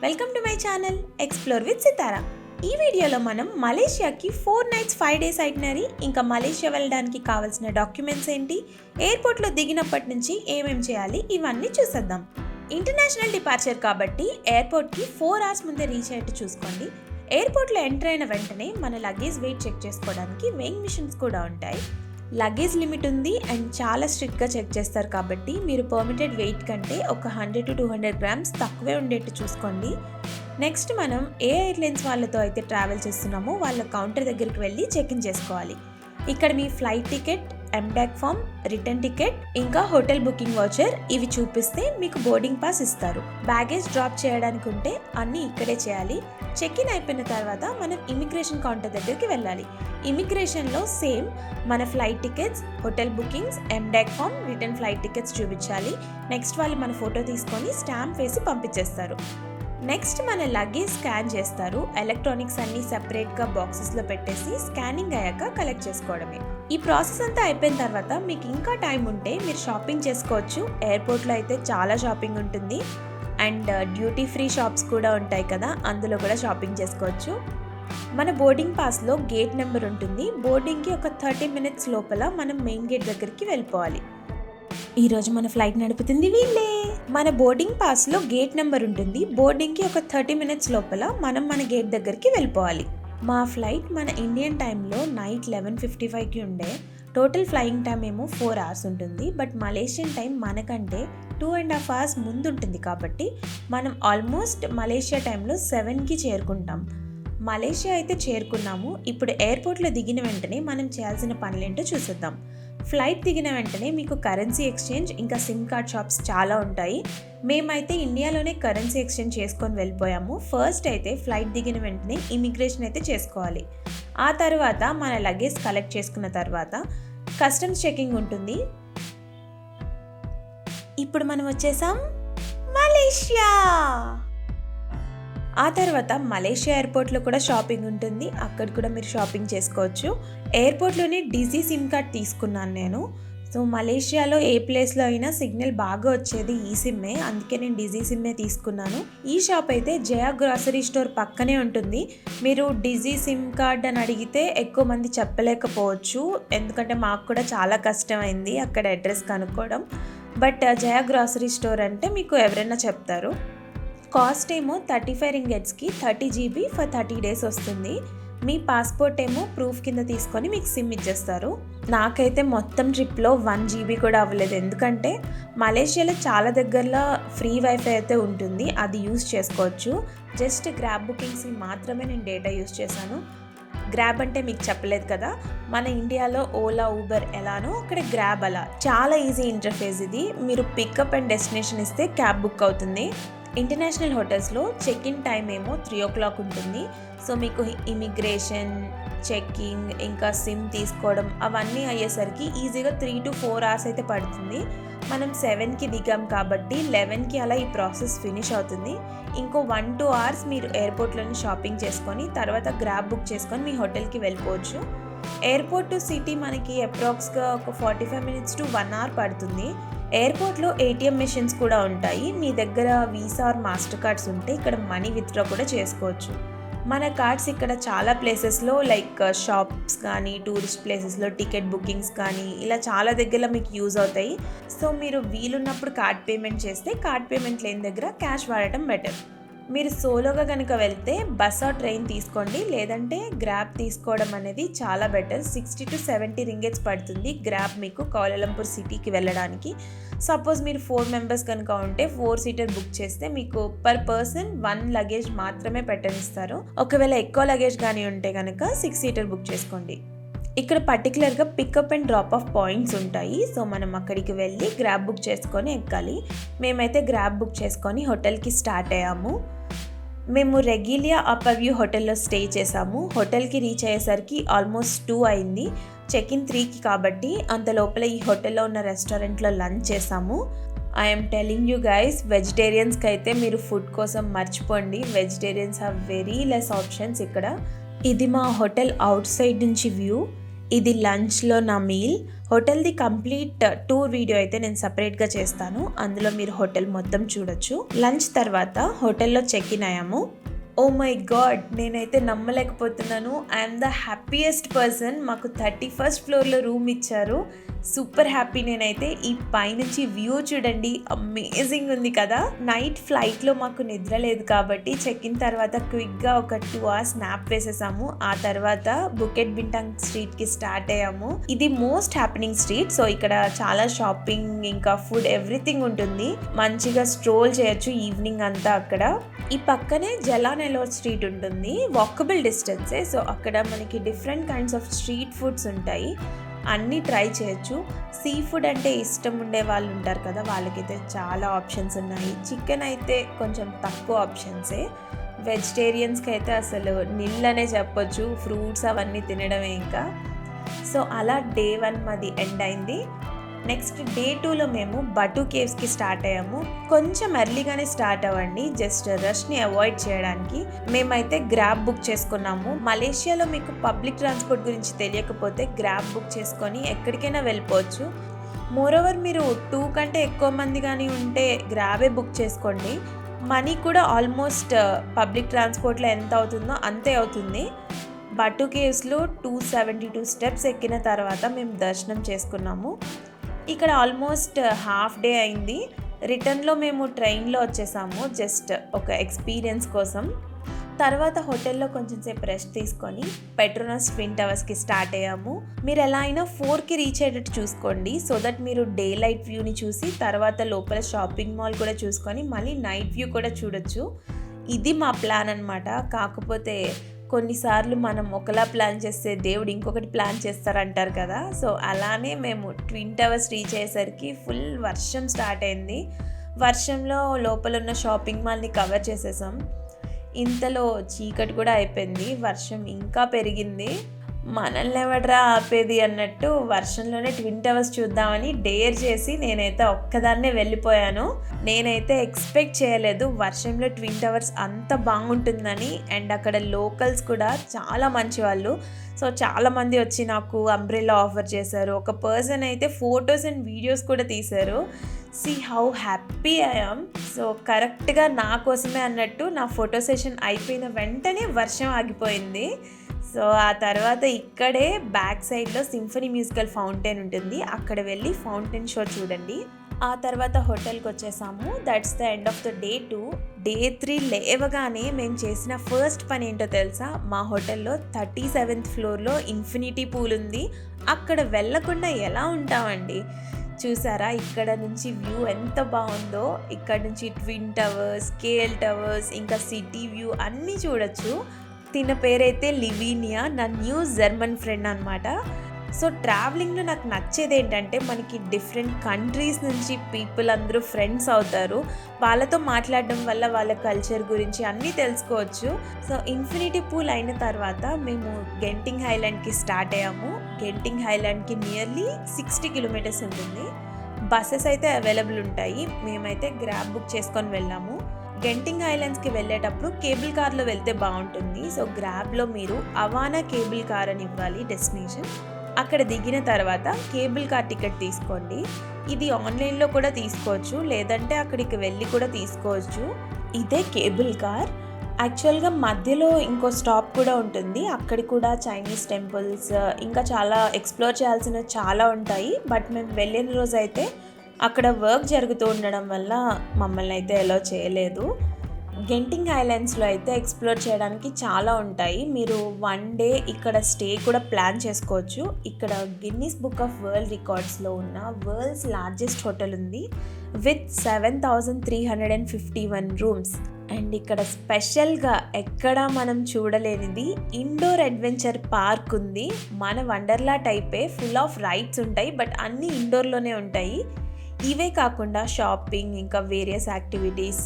Welcome to my channel explore with Sitara. ఈ వీడియోలో మనం మలేషియాకి 4 nights 5 days ఐటినరీ, ఇంకా మలేషియా వెళ్ళడానికి కావాల్సిన డాక్యుమెంట్స్ ఏంటి, ఎయిర్పోర్ట్లో దిగినప్పటి నుంచి ఏమేం చేయాలి ఇవన్నీ చూసేద్దాం. ఇంటర్నేషనల్ డిపార్చర్ కాబట్టి ఎయిర్పోర్ట్కి 4 hours ముందే రీచ్ అయ్యేట్టు చూసుకోండి. ఎయిర్పోర్ట్లో ఎంటర్ అయిన వెంటనే మన లగేజ్ వెయిట్ చెక్ చేసుకోవడానికి వెయింగ్ మిషన్స్ కూడా ఉంటాయి. లగేజ్ లిమిట్ ఉంది అండ్ చాలా స్ట్రిక్ట్గా చెక్ చేస్తారు కాబట్టి మీరు పర్మిటెడ్ వెయిట్ కంటే ఒక 100 to 200 grams తక్కువే ఉండేట్టు చూసుకోండి. నెక్స్ట్ మనం ఏ ఎయిర్లైన్స్ వాళ్ళతో అయితే ట్రావెల్ చేస్తున్నామో వాళ్ళ కౌంటర్ దగ్గరికి వెళ్ళి చెక్ ఇన్ చేసుకోవాలి. ఇక్కడ మీ flight ticket, ఎండాక్ form, return ticket, ఇంకా హోటల్ బుకింగ్ వాచర్ ఇవి చూపిస్తే మీకు బోర్డింగ్ పాస్ ఇస్తారు. బ్యాగేజ్ డ్రాప్ చేయడానికి ఉంటే అన్నీ ఇక్కడే చేయాలి. చెక్ ఇన్ అయిపోయిన తర్వాత మనం ఇమిగ్రేషన్ కౌంటర్ దగ్గరికి వెళ్ళాలి. ఇమిగ్రేషన్లో సేమ్ మన flight tickets, hotel bookings, ఎండాక్ form, return flight tickets చూపించాలి. నెక్స్ట్ వాళ్ళు మన ఫోటో తీసుకొని స్టాంప్ వేసి పంపించేస్తారు. నెక్స్ట్ మన లగేజ్ స్కాన్ చేస్తారు. ఎలక్ట్రానిక్స్ అన్నీ సెపరేట్గా బాక్సెస్లో పెట్టేసి స్కానింగ్ అయ్యాక కలెక్ట్ చేసుకోవడమే. ఈ ప్రాసెస్ అంతా అయిపోయిన తర్వాత మీకు ఇంకా టైం ఉంటే మీరు షాపింగ్ చేసుకోవచ్చు. ఎయిర్పోర్ట్లో అయితే చాలా షాపింగ్ ఉంటుంది అండ్ డ్యూటీ ఫ్రీ షాప్స్ కూడా ఉంటాయి కదా, అందులో కూడా షాపింగ్ చేసుకోవచ్చు. మన బోర్డింగ్ పాస్లో గేట్ నెంబర్ ఉంటుంది. బోర్డింగ్కి ఒక 30 minutes లోపల మనం మెయిన్ గేట్ దగ్గరికి వెళ్ళిపోవాలి. ఈరోజు మన ఫ్లైట్ నడుపుతుంది వీళ్ళే. మన బోర్డింగ్ పాస్లో గేట్ నెంబర్ ఉంటుంది. బోర్డింగ్కి ఒక 30 minutes లోపల మనం మన గేట్ దగ్గరికి వెళ్ళిపోవాలి. మా ఫ్లైట్ మన ఇండియన్ టైంలో నైట్ 11:55కి ఉండే. టోటల్ ఫ్లయింగ్ టైం ఏమో 4 hours ఉంటుంది. బట్ మలేషియన్ టైం మనకంటే 2.5 hours ముందు ఉంటుంది కాబట్టి మనం ఆల్మోస్ట్ మలేషియా టైంలో 7కి చేరుకుంటాం. మలేషియా అయితే చేరుకున్నాము. ఇప్పుడు ఎయిర్పోర్ట్లో దిగిన వెంటనే మనం చేయాల్సిన పనులేంటో చూసేద్దాం. ఫ్లైట్ దిగిన వెంటనే మీకు కరెన్సీ ఎక్స్చేంజ్ ఇంకా సిమ్ కార్డ్ షాప్స్ చాలా ఉంటాయి. మేమైతే ఇండియాలోనే కరెన్సీ ఎక్స్చేంజ్ చేసుకొని వెళ్ళిపోయాము. ఫస్ట్ అయితే ఫ్లైట్ దిగిన వెంటనే ఇమిగ్రేషన్ అయితే చేసుకోవాలి. ఆ తర్వాత మన లగేజ్ కలెక్ట్ చేసుకున్న తర్వాత కస్టమ్స్ చెకింగ్ ఉంటుంది. ఇప్పుడు మనం వచ్చేసాం మలేషియా. ఆ తర్వాత మలేషియా ఎయిర్పోర్ట్లో కూడా షాపింగ్ ఉంటుంది. అక్కడ కూడా మీరు షాపింగ్ చేసుకోవచ్చు. ఎయిర్పోర్ట్లోనే డిజీ సిమ్ కార్డ్ తీసుకున్నాను నేను. సో మలేషియాలో ఏ ప్లేస్లో అయినా సిగ్నల్ బాగా వచ్చేది ఈ సిమ్మే, అందుకే నేను డిజీ సిమ్మే తీసుకున్నాను. ఈ షాప్ అయితే జయా గ్రాసరీ స్టోర్ పక్కనే ఉంటుంది. మీరు డిజీ సిమ్ కార్డ్ అని అడిగితే ఎక్కువ మంది చెప్పలేకపోవచ్చు, ఎందుకంటే మాకు కూడా చాలా కష్టమైంది అక్కడ అడ్రస్ కనుక్కోవడం. బట్ జయా గ్రాసరీ స్టోర్ అంటే మీకు ఎవరైనా చెప్తారు. కాస్ట్ ఏమో 35 ringgitsకి 30 GB ఫర్ 30 days వస్తుంది. మీ పాస్పోర్ట్ ఏమో ప్రూఫ్ కింద తీసుకొని మీకు సిమ్ ఇచ్చేస్తారు. నాకైతే మొత్తం ట్రిప్లో 1 GB కూడా అవ్వలేదు, ఎందుకంటే మలేషియాలో చాలా దగ్గరలో ఫ్రీ వైఫై అయితే ఉంటుంది, అది యూస్ చేసుకోవచ్చు. జస్ట్ గ్రాబ్ బుకింగ్స్కి మాత్రమే నేను డేటా యూస్ చేశాను. గ్రాబ్ అంటే మీకు చెప్పలేదు కదా, మన ఇండియాలో ఓలా, ఊబర్ ఎలానో అక్కడ గ్రాబ్ అలా. చాలా ఈజీ ఇంటర్ఫేస్ ఇది. మీరు పికప్ అండ్ డెస్టినేషన్ ఇస్తే క్యాబ్ బుక్ అవుతుంది. ఇంటర్నేషనల్ హోటల్స్లో చెక్ ఇన్ టైం ఏమో 3 o'clock ఉంటుంది. సో మీకు ఇమిగ్రేషన్, చెక్కింగ్, ఇంకా సిమ్ తీసుకోవడం అవన్నీ అయ్యేసరికి ఈజీగా 3 to 4 hours అయితే పడుతుంది. మనం 7కి దిగాం కాబట్టి 11కి అలా ఈ ప్రాసెస్ ఫినిష్ అవుతుంది. ఇంకో 1-2 hours మీరు ఎయిర్పోర్ట్లోని షాపింగ్ చేసుకొని తర్వాత గ్రాబ్ బుక్ చేసుకొని మీ హోటల్కి వెళ్ళిపోవచ్చు. ఎయిర్పోర్ట్ టు సిటీ మనకి అప్రాక్స్గా ఒక 45 minutes to 1 hour పడుతుంది. ఎయిర్పోర్ట్లో ATM మెషిన్స్ కూడా ఉంటాయి. మీ దగ్గర వీసా ఆర్ మాస్టర్ కార్డ్స్ ఉంటే ఇక్కడ మనీ విత్డ్రా కూడా చేసుకోవచ్చు. మన కార్డ్స్ ఇక్కడ చాలా ప్లేసెస్లో లైక్ షాప్స్ కానీ, టూరిస్ట్ ప్లేసెస్లో టికెట్ బుకింగ్స్ కానీ ఇలా చాలా దగ్గర మీకు యూజ్ అవుతాయి. సో మీరు వీలున్నప్పుడు కార్డ్ పేమెంట్ చేస్తే, కార్డ్ పేమెంట్ లేని దగ్గర క్యాష్ వాడటం బెటర్. మీరు సోలోగా కనుక వెళ్తే బస్ ఆర్ ట్రైన్ తీసుకోండి, లేదంటే గ్రాబ్ తీసుకోవడం అనేది చాలా బెటర్. 60 to 70 ringgits పడుతుంది గ్రాబ్ మీకు కౌలాలంపూర్ సిటీకి వెళ్ళడానికి. సపోజ్ మీరు 4 members కనుక ఉంటే 4-seater బుక్ చేస్తే మీకు పర్ పర్సన్ 1 luggage మాత్రమే పెట్టనిస్తారు. ఒకవేళ ఎక్కువ లగేజ్ కానీ ఉంటే కనుక 6-seater బుక్ చేసుకోండి. ఇక్కడ పర్టికులర్గా pickup and drop off points ఉంటాయి. సో మనం అక్కడికి వెళ్ళి గ్రాబ్ బుక్ చేసుకొని ఎక్కాలి. మేమైతే గ్రాబ్ బుక్ చేసుకొని హోటల్కి స్టార్ట్ అయ్యాము. మేము రెగిలియా అప్పర్ వ్యూ హోటల్లో స్టే చేసాము. హోటల్కి రీచ్ అయ్యేసరికి ఆల్మోస్ట్ 2 అయింది. చెక్ ఇన్ 3కి కాబట్టి అంత లోపల ఈ హోటల్లో ఉన్న రెస్టారెంట్లో లంచ్ చేసాము. ఐఎమ్ టెలింగ్ యూ గైస్, వెజిటేరియన్స్కి అయితే మీరు ఫుడ్ కోసం మర్చిపోండి. Vegetarians have very less options ఇక్కడ. ఇది మా హోటల్ అవుట్ సైడ్ నుంచి వ్యూ. ఇది లంచ్లో నా మీల్. హోటల్ది కంప్లీట్ టూర్ వీడియో అయితే నేను సపరేట్గా చేస్తాను, అందులో మీరు హోటల్ మొత్తం చూడొచ్చు. లంచ్ తర్వాత హోటల్లో చెక్ ఇన్ అయ్యాము. ఓ మై గాడ్, నేనైతే నమ్మలేకపోతున్నాను. I'm the happiest person. మాకు 31st ఫ్లోర్లో రూమ్ ఇచ్చారు. సూపర్ హ్యాపీ నేనైతే. ఈ పైనుంచి వ్యూ చూడండి, అమేజింగ్ ఉంది కదా. నైట్ ఫ్లైట్లో మాకు నిద్ర లేదు కాబట్టి చెక్ ఇన్ తర్వాత క్విక్గా ఒక 2 hours స్నాప్ వేసేసాము. ఆ తర్వాత బుకెట్ బింటాంగ్ స్ట్రీట్కి స్టార్ట్ అయ్యాము. ఇది మోస్ట్ హ్యాపెనింగ్ స్ట్రీట్. సో ఇక్కడ చాలా షాపింగ్ ఇంకా ఫుడ్ ఎవ్రీథింగ్ ఉంటుంది. మంచిగా స్ట్రోల్ చేయొచ్చు ఈవినింగ్ అంతా అక్కడ. ఈ పక్కనే జలానెలోర్ స్ట్రీట్ ఉంటుంది, వాకబుల్ డిస్టెన్సే. సో అక్కడ మనకి different kinds of street foods ఉంటాయి, అన్నీ ట్రై చేయొచ్చు. సీ ఫుడ్ అంటే ఇష్టం ఉండే వాళ్ళు ఉంటారు కదా, వాళ్ళకైతే చాలా ఆప్షన్స్ ఉన్నాయి. చికెన్ అయితే కొంచెం తక్కువ ఆప్షన్సే. వెజిటేరియన్స్కి అయితే అసలు నిల్లనే చెప్పొచ్చు, ఫ్రూట్స్ అవన్నీ తినడమే ఇంకా. సో అలా డే 1 మాది ఎండ్ అయింది. నెక్స్ట్ డే 2లో మేము బటు కేవ్స్కి స్టార్ట్ అయ్యాము. కొంచెం ఎర్లీగానే స్టార్ట్ అవ్వండి, జస్ట్ రష్ని అవాయిడ్ చేయడానికి. మేమైతే గ్రాబ్ బుక్ చేసుకున్నాము. మలేషియాలో మీకు పబ్లిక్ ట్రాన్స్పోర్ట్ గురించి తెలియకపోతే గ్రాబ్ బుక్ చేసుకొని ఎక్కడికైనా వెళ్ళిపోవచ్చు. మోరోవర్ మీరు 2 కంటే ఎక్కువ మంది కానీ ఉంటే గ్రాబే బుక్ చేసుకోండి. మనీ కూడా ఆల్మోస్ట్ పబ్లిక్ ట్రాన్స్పోర్ట్లో ఎంత అవుతుందో అంతే అవుతుంది. బటు కేవ్స్లో 272 స్టెప్స్ ఎక్కిన తర్వాత మేము దర్శనం చేసుకున్నాము. ఇక్కడ ఆల్మోస్ట్ హాఫ్ డే అయింది. రిటర్న్లో మేము ట్రైన్లో వచ్చేసాము, జస్ట్ ఒక ఎక్స్పీరియన్స్ కోసం. తర్వాత హోటల్లో కొంచెం సేపు రెస్ట్ తీసుకొని పెట్రోనస్ ట్విన్ టవర్స్కి స్టార్ట్ అయ్యాము. మీరు ఎలా అయినా 4కి రీచ్ అయ్యేటట్టు చూసుకోండి, సో దట్ మీరు డే లైట్ వ్యూని చూసి తర్వాత లోపల షాపింగ్ మాల్ కూడా చూసుకొని మళ్ళీ నైట్ వ్యూ కూడా చూడొచ్చు. ఇది మా ప్లాన్ అనమాట. కాకపోతే కొన్నిసార్లు మనం ఒకలా ప్లాన్ చేస్తే దేవుడు ఇంకొకటి ప్లాన్ చేస్తారంటారు కదా. సో అలానే మేము ట్విన్ టవర్స్ రీచ్ అయ్యేసరికి ఫుల్ వర్షం స్టార్ట్ అయింది. వర్షంలో లోపల ఉన్న షాపింగ్ మాల్ని కవర్ చేసేసాం. ఇంతలో చీకటి కూడా అయిపోయింది, వర్షం ఇంకా పెరిగింది. మనల్ని ఎవడ్రా ఆపేది అన్నట్టు వర్షంలోనే ట్విన్ టవర్స్ చూద్దామని డేర్ చేసి నేనైతే ఒక్కదాన్నే వెళ్ళిపోయాను. నేనైతే ఎక్స్పెక్ట్ చేయలేదు వర్షంలో ట్విన్ టవర్స్ అంత బాగుంటుందని. అండ్ అక్కడ లోకల్స్ కూడా చాలా మంచి వాళ్ళు. సో చాలామంది వచ్చి నాకు అంబ్రెల్లా ఆఫర్ చేశారు. ఒక పర్సన్ అయితే ఫొటోస్ అండ్ వీడియోస్ కూడా తీశారు. See how happy I am. So కరెక్ట్గా నా కోసమే అన్నట్టు నా ఫోటో సెషన్ అయిపోయిన వెంటనే వర్షం ఆగిపోయింది. సో ఆ తర్వాత ఇక్కడే బ్యాక్ సైడ్లో సింఫనీ మ్యూజికల్ ఫౌంటైన్ ఉంటుంది, అక్కడ వెళ్ళి ఫౌంటైన్ షో చూడండి. ఆ తర్వాత హోటల్కి వచ్చేసాము. That's the end of the day 2. Day 3 లేవగానే మేము చేసిన ఫస్ట్ పని ఏంటో తెలుసా? మా హోటల్లో 37th ఫ్లోర్లో ఇన్ఫినిటీ పూల్ ఉంది, అక్కడ వెళ్ళకుండా ఎలా ఉంటామండి. చూసారా ఇక్కడ నుంచి వ్యూ ఎంత బాగుందో. ఇక్కడ నుంచి ట్విన్ టవర్స్, కేఎల్ టవర్స్, ఇంకా సిటీ వ్యూ అన్నీ చూడొచ్చు. తిన పేరైతే లివీనియా, నా న్యూ జర్మన్ ఫ్రెండ్ అనమాట. సో ట్రావెలింగ్లో నాకు నచ్చేది ఏంటంటే మనకి డిఫరెంట్ కంట్రీస్ నుంచి పీపుల్ అందరూ ఫ్రెండ్స్ అవుతారు. వాళ్ళతో మాట్లాడడం వల్ల వాళ్ళ కల్చర్ గురించి అన్నీ తెలుసుకోవచ్చు. సో ఇన్ఫినిటీ పూల్ అయిన తర్వాత మేము గెంటింగ్ ఐలాండ్కి స్టార్ట్ అయ్యాము. గెంటింగ్ ఐలాండ్కి నియర్లీ 60 kilometers ఉంటుంది. బస్సెస్ అయితే అవైలబుల్ ఉంటాయి. మేమైతే గ్రాబ్ బుక్ చేసుకొని వెళ్ళాము. గెంటింగ్ ఐలాండ్స్కి వెళ్ళేటప్పుడు కేబుల్ కార్లో వెళ్తే బాగుంటుంది. సో గ్రాబ్లో మీరు అవానా కేబుల్ కార్ అని ఇవ్వాలి డెస్టినేషన్. అక్కడ దిగిన తర్వాత కేబుల్ కార్ టికెట్ తీసుకోండి. ఇది ఆన్లైన్లో కూడా తీసుకోవచ్చు, లేదంటే అక్కడికి వెళ్ళి కూడా తీసుకోవచ్చు. ఇదే కేబుల్ కార్. యాక్చువల్గా మధ్యలో ఇంకో స్టాప్ కూడా ఉంటుంది, అక్కడ కూడా చైనీస్ టెంపుల్స్ ఇంకా చాలా ఎక్స్ప్లోర్ చేయాల్సినవి చాలా ఉంటాయి. బట్ మేము వెళ్ళిన రోజు అయితే అక్కడ వర్క్ జరుగుతూ ఉండడం వల్ల మమ్మల్ని అయితే అలౌ చేయలేదు. గెంటింగ్ ఐలాండ్స్లో అయితే ఎక్స్ప్లోర్ చేయడానికి చాలా ఉంటాయి. మీరు 1 day ఇక్కడ స్టే కూడా ప్లాన్ చేసుకోవచ్చు. ఇక్కడ గిన్నీస్ బుక్ ఆఫ్ వరల్డ్ రికార్డ్స్లో ఉన్న వరల్డ్స్ లార్జెస్ట్ హోటల్ ఉంది విత్ 7,351 రూమ్స్. అండ్ ఇక్కడ స్పెషల్గా ఎక్కడ మనం చూడలేనిది ఇండోర్ అడ్వెంచర్ పార్క్ ఉంది. మన వండర్లా టైపే, ఫుల్ ఆఫ్ రైడ్స్ ఉంటాయి, బట్ అన్నీ ఇండోర్లోనే ఉంటాయి. ఇవే కాకుండా షాపింగ్ ఇంకా వేరియస్ యాక్టివిటీస్.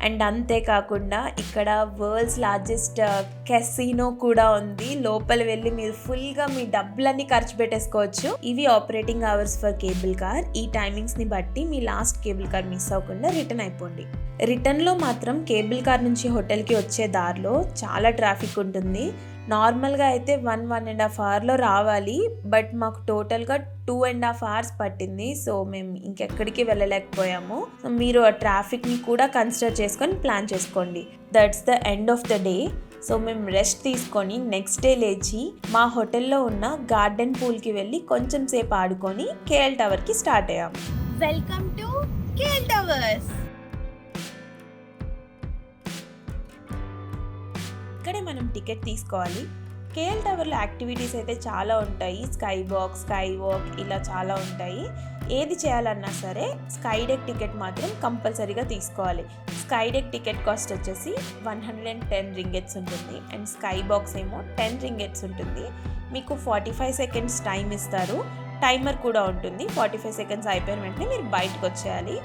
అండ్ అంతేకాకుండా ఇక్కడ వరల్డ్స్ లార్జెస్ట్ కెసినో కూడా ఉంది. లోపల వెళ్ళి మీరు ఫుల్గా మీ డబ్బులన్నీ ఖర్చు పెట్టేసుకోవచ్చు. ఇవి operating hours for cable car. ఈ టైమింగ్స్ని బట్టి మీ లాస్ట్ కేబుల్ కార్ మిస్ అవ్వకుండా రిటర్న్ అయిపోండి. రిటర్న్లో మాత్రం కేబుల్ కార్ నుంచి హోటల్కి వచ్చే దారిలో చాలా ట్రాఫిక్ ఉంటుంది. నార్మల్గా అయితే 1.5 అవర్లో రావాలి, బట్ మాకు టోటల్గా 2.5 అవర్స్ పట్టింది. సో మేము ఇంకెక్కడికి వెళ్ళలేకపోయాము. మీరు ఆ ట్రాఫిక్ని కూడా కన్సిడర్ చేసుకొని ప్లాన్ చేసుకోండి. That's the end of the day. So మేము రెస్ట్ తీసుకొని నెక్స్ట్ డే లేచి మా హోటల్లో ఉన్న గార్డెన్ పూల్కి వెళ్ళి కొంచెం సేపు ఆడుకొని కేఎల్ టవర్కి స్టార్ట్ అయ్యాము. Welcome to KL towers. ఇక్కడే మనం టికెట్ తీసుకోవాలి. కేఎల్ టవర్లో యాక్టివిటీస్ అయితే చాలా ఉంటాయి. స్కై బాక్స్, స్కై వాక్, ఇలా చాలా ఉంటాయి. ఏది చేయాలన్నా సరే స్కై డెక్ టికెట్ మాత్రం కంపల్సరీగా తీసుకోవాలి. స్కై డెక్ టికెట్ కాస్ట్ వచ్చేసి 110 రింగెట్స్ ఉంటుంది. అండ్ స్కై బాక్స్ ఏమో 10 రింగెట్స్ ఉంటుంది. మీకు 45 సెకండ్స్ టైం ఇస్తారు. టైమర్ కూడా ఉంటుంది. 45 సెకండ్స్ అయిపోయిన వెంటనే మీరు బయటకు వచ్చేయాలి.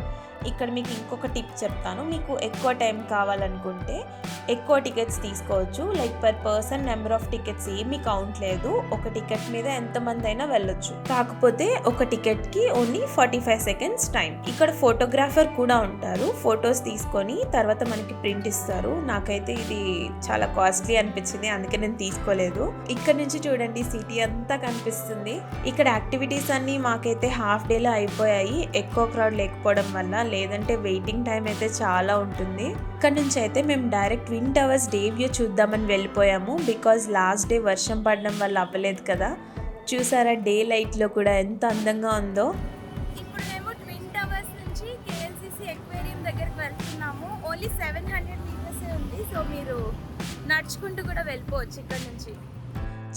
ఇక్కడ మీకు ఇంకొక టిప్ చెప్తాను. మీకు ఎక్కువ టైం కావాలనుకుంటే ఎక్కువ టికెట్స్ తీసుకోవచ్చు. Like per person number of tickets ఏమీ కౌంట్ లేదు. ఒక టికెట్ మీద ఎంతమంది అయినా వెళ్ళొచ్చు. కాకపోతే ఒక టికెట్కి ఓన్లీ 45 సెకండ్స్ టైం. ఇక్కడ ఫోటోగ్రాఫర్ కూడా ఉంటారు. ఫొటోస్ తీసుకొని తర్వాత మనకి ప్రింట్ ఇస్తారు. నాకైతే ఇది చాలా కాస్ట్లీ అనిపించింది, అందుకే నేను తీసుకోలేదు. ఇక్కడ నుంచి చూడండి సిటీ అంతా కనిపిస్తుంది. ఇక్కడ యాక్టివిటీస్ అన్నీ మాకైతే హాఫ్ డేలో అయిపోయాయి, ఎక్కువ క్రౌడ్ లేకపోవడం వల్ల. లేదంటే వెయిటింగ్ టైం అయితే చాలా ఉంటుంది. ఇక్కడ నుంచి అయితే మేము direct twin towers day view చూద్దామని వెళ్ళిపోయాము. బికాజ్ లాస్ట్ డే వర్షం పడడం వల్ల అవ్వలేదు కదా. చూసారా డే లైట్లో కూడా ఎంత అందంగా ఉందో. ఇప్పుడు మేము ట్విన్ టవర్స్ నుంచి కేఎల్సిసి ఎక్వేరియం దగ్గరికి వెళ్తున్నాము. ఓన్లీ 700 మీటర్స్ ఉంది. సో మీరు నడుచుకుంటూ కూడా వెళ్ళిపోవచ్చు ఇక్కడ నుంచి.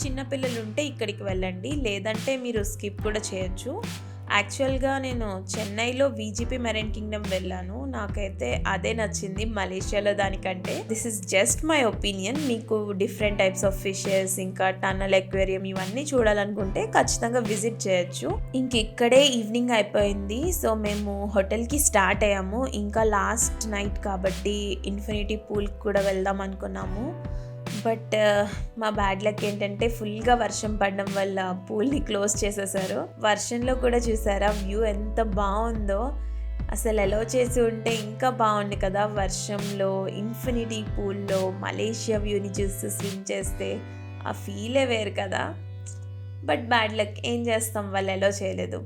చిన్నపిల్లలు ఉంటే ఇక్కడికి వెళ్ళండి, లేదంటే మీరు స్కిప్ కూడా చేయొచ్చు. యాక్చువల్గా నేను చెన్నైలో వీజీపీ మెరైన్ కింగ్డమ్ వెళ్ళాను. నాకైతే అదే నచ్చింది మలేషియాలో దానికంటే. This is just my opinion. మీకు డిఫరెంట్ టైప్స్ ఆఫ్ ఫిషెస్, ఇంకా టన్నల్ ఎక్వేరియం ఇవన్నీ చూడాలనుకుంటే ఖచ్చితంగా విజిట్ చేయొచ్చు. ఇంక ఇక్కడే ఈవినింగ్ అయిపోయింది. సో మేము హోటల్కి స్టార్ట్ అయ్యాము. ఇంకా లాస్ట్ నైట్ కాబట్టి ఇన్ఫినిటీ పూల్కి కూడా వెళ్దాం అనుకున్నాము. బట్ మా బ్యాడ్ లక్ ఏంటంటే ఫుల్గా వర్షం పడడం వల్ల పూల్ని క్లోజ్ చేసేసారు. వర్షంలో కూడా చూసారా వ్యూ ఎంత బాగుందో. అసలు ఎలా చేసి ఉంటే ఇంకా బాగుంది కదా. వర్షంలో ఇన్ఫినిటీ పూల్లో మలేషియా వ్యూని చూస్తూ స్విమ్ చేస్తే ఆ ఫీలే వేరు కదా. బట్ బ్యాడ్ లక్, ఏం చేస్తాం, వాళ్ళు ఎలా చేయలేదు.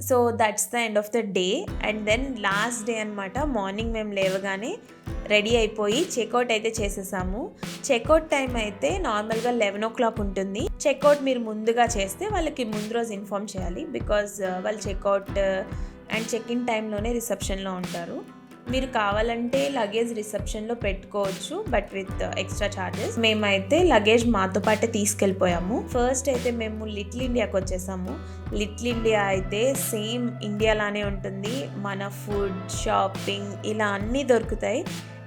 So that's the end of the day. And then last day అనమాట. మార్నింగ్ మేము లేవగానే రెడీ అయిపోయి చెక్అవుట్ అయితే చేసేసాము. చెక్అవుట్ టైం అయితే నార్మల్గా 11 o'clock ఉంటుంది. చెక్అవుట్ మీరు ముందుగా చేస్తే వాళ్ళకి ముందు రోజు ఇన్ఫార్మ్ చేయాలి. బికాజ్ వాళ్ళు చెక్అవుట్ అండ్ చెక్ ఇన్ టైంలోనే రిసెప్షన్లో ఉంటారు. మీరు కావాలంటే లగేజ్ రిసెప్షన్లో పెట్టుకోవచ్చు, బట్ విత్ ఎక్స్ట్రా ఛార్జెస్. మేమైతే లగేజ్ మాతో పాటే తీసుకెళ్ళిపోయాము. ఫస్ట్ అయితే మేము లిటిల్ ఇండియాకి వచ్చేసాము. లిటిల్ ఇండియా అయితే సేమ్ ఇండియాలానే ఉంటుంది. మన ఫుడ్, షాపింగ్ ఇలా అన్నీ దొరుకుతాయి.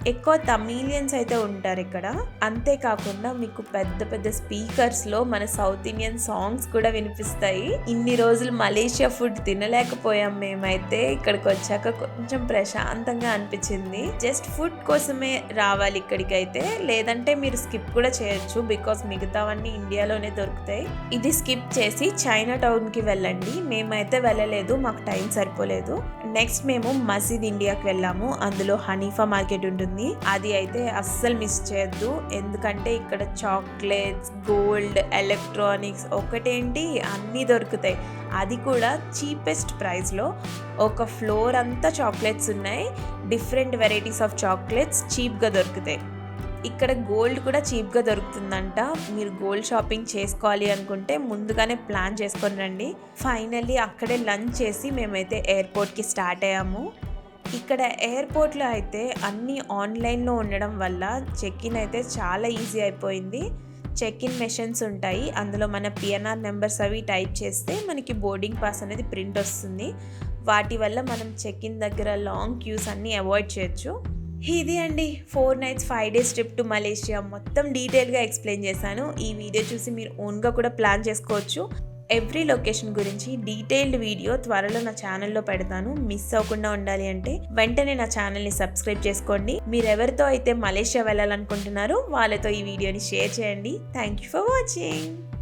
ఎక్కువ తమిళియన్స్ అయితే ఉంటారు ఇక్కడ. అంతేకాకుండా మీకు పెద్ద పెద్ద స్పీకర్స్లో మన సౌత్ ఇండియన్ సాంగ్స్ కూడా వినిపిస్తాయి. ఇన్ని రోజులు మలేషియా ఫుడ్ తినలేకపోయాం మేమైతే. ఇక్కడికి వచ్చాక కొంచెం ప్రశాంతంగా అనిపించింది. జస్ట్ ఫుడ్ కోసమే రావాలి ఇక్కడికి అయితే, లేదంటే మీరు స్కిప్ కూడా చేయొచ్చు. బికాస్ మిగతావన్నీ ఇండియాలోనే దొరుకుతాయి. ఇది స్కిప్ చేసి చైనా టౌన్కి వెళ్ళండి. మేమైతే వెళ్ళలేదు, మాకు టైం సరిపోలేదు. నెక్స్ట్ మేము మసీద్ ఇండియాకి వెళ్ళాము. అందులో హనీఫా మార్కెట్ ఉంటుంది. అది అయితే అస్సలు మిస్ చేయొద్దు. ఎందుకంటే ఇక్కడ చాక్లెట్స్, గోల్డ్, ఎలక్ట్రానిక్స్ ఒకటేంటి అన్నీ దొరుకుతాయి. అది కూడా చీపెస్ట్ ప్రైస్లో. ఒక ఫ్లోర్ అంతా చాక్లెట్స్ ఉన్నాయి. డిఫరెంట్ వెరైటీస్ ఆఫ్ చాక్లెట్స్ చీప్గా దొరుకుతాయి. ఇక్కడ గోల్డ్ కూడా చీప్గా దొరుకుతుందంట. మీరు గోల్డ్ షాపింగ్ చేసుకోవాలి అనుకుంటే ముందుగానే ప్లాన్ చేసుకొని రండి. ఫైనల్లీ అక్కడే లంచ్ చేసి మేమైతే ఎయిర్పోర్ట్కి స్టార్ట్ అయ్యాము. ఇక్కడ ఎయిర్పోర్ట్లో అయితే అన్నీ ఆన్లైన్లో ఉండడం వల్ల చెక్ ఇన్ అయితే చాలా ఈజీ అయిపోయింది. చెక్ ఇన్ మెషిన్స్ ఉంటాయి. అందులో మన పిఎన్ఆర్ నెంబర్స్ అవి టైప్ చేస్తే మనకి బోర్డింగ్ పాస్ అనేది ప్రింట్ వస్తుంది. వాటి వల్ల మనం చెక్ ఇన్ దగ్గర లాంగ్ క్యూస్ అన్నీ అవాయిడ్ చేయొచ్చు. ఇది అండి 4 nights 5 days trip to Malaysia. మొత్తం డీటెయిల్గా ఎక్స్ప్లెయిన్ చేశాను. ఈ వీడియో చూసి మీరు ఓన్గా కూడా ప్లాన్ చేసుకోవచ్చు. ఎవ్రీ లొకేషన్ గురించి డీటెయిల్డ్ వీడియో త్వరలో నా ఛానల్లో పెడతాను. మిస్ అవ్వకుండా ఉండాలి అంటే వెంటనే నా ఛానల్ని సబ్స్క్రైబ్ చేసుకోండి. మీరు ఎవరితో అయితే మలేషియా వెళ్ళాలనుకుంటున్నారో వాళ్ళతో ఈ వీడియోని షేర్ చేయండి. Thank you for watching.